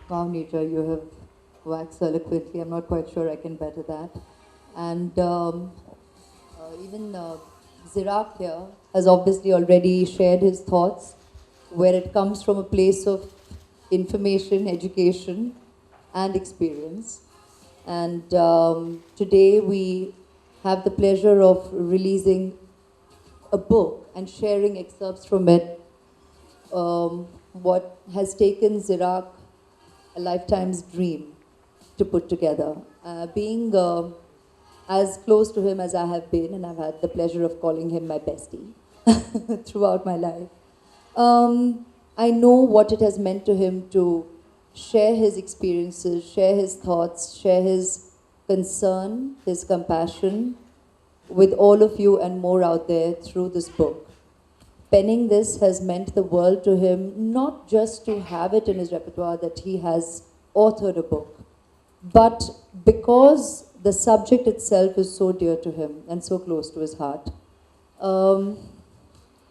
Wow, Nitra, you have waxed eloquently. I'm not quite sure I can better that. And even Zirak here has obviously already shared his thoughts, where it comes from a place of information, education, and experience. And today we have the pleasure of releasing a book and sharing excerpts from it, what has taken Zirak a lifetime's dream to put together. Being as close to him as I have been, and I've had the pleasure of calling him my bestie throughout my life, I know what it has meant to him to share his experiences, share his thoughts, share his concern, his compassion with all of you and more out there through this book. Penning this has meant the world to him, not just to have it in his repertoire that he has authored a book, but because the subject itself is so dear to him and so close to his heart.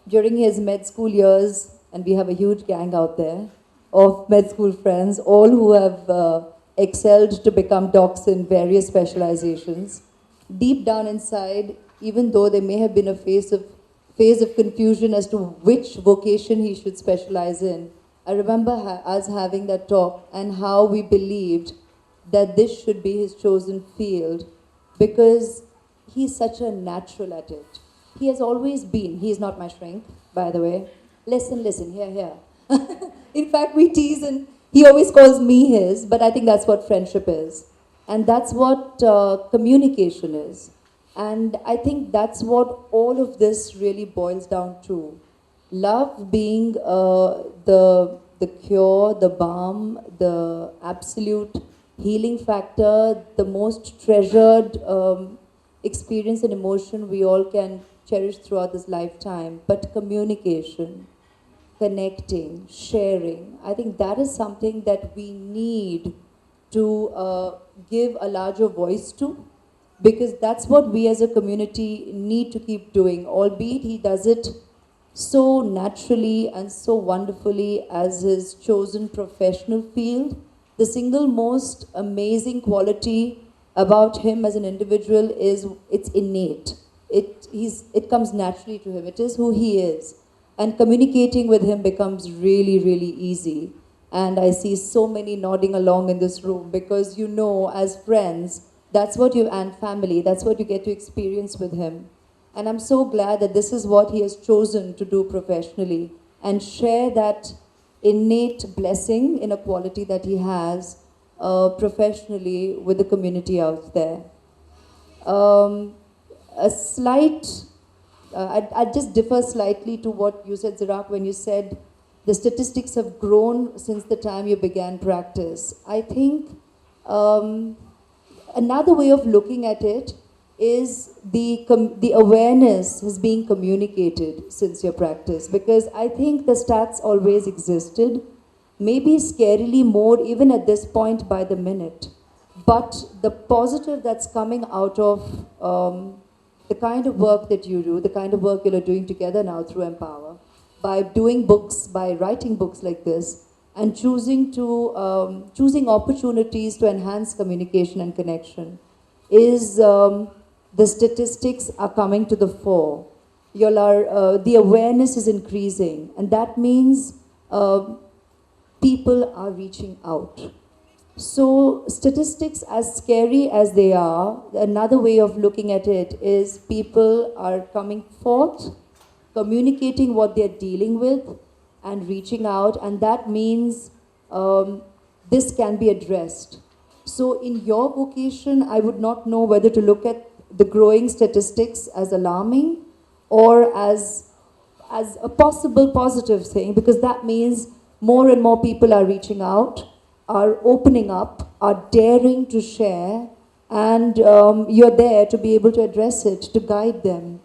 During his med school years, and we have a huge gang out there of med school friends, all who have excelled to become docs in various specializations, deep down inside, even though there may have been a phase of confusion as to which vocation he should specialize in, I remember us having that talk and how we believed that this should be his chosen field because he's such a natural at it. He has always been. He is not my shrink, by the way. Listen, here. In fact, we tease and he always calls me his, but I think that's what friendship is. And that's what communication is. And I think that's what all of this really boils down to. Love being the cure, the balm, the absolute healing factor, the most treasured experience and emotion we all can cherish throughout this lifetime. But communication, connecting, sharing, I think that is something that we need to give a larger voice to, because that's what we as a community need to keep doing, albeit he does it so naturally and so wonderfully as his chosen professional field. The single most amazing quality about him as an individual is it's innate. It comes naturally to him. It is who he is. And communicating with him becomes really, really easy. And I see so many nodding along in this room because as friends, that's what you, and family, that's what you get to experience with him. And I'm so glad that this is what he has chosen to do professionally and share that innate blessing in a quality that he has professionally with the community out there. I'd just differ slightly to what you said, Zirak, when you said the statistics have grown since the time you began practice. I think another way of looking at it is the awareness is being communicated since your practice, because I think the stats always existed, maybe scarily more even at this point by the minute. But the positive that's coming out of the kind of work that you do, the kind of work you're doing together now through Empower, by doing books, by writing books like this, and choosing opportunities to enhance communication and connection, is the statistics are coming to the fore. The awareness is increasing, and that means people are reaching out. So statistics, as scary as they are, another way of looking at it is people are coming forth, communicating what they're dealing with, and reaching out, and that means this can be addressed. So in your vocation, I would not know whether to look at the growing statistics as alarming or as a possible positive thing, because that means more and more people are reaching out, are opening up, are daring to share, and you're there to be able to address it, to guide them,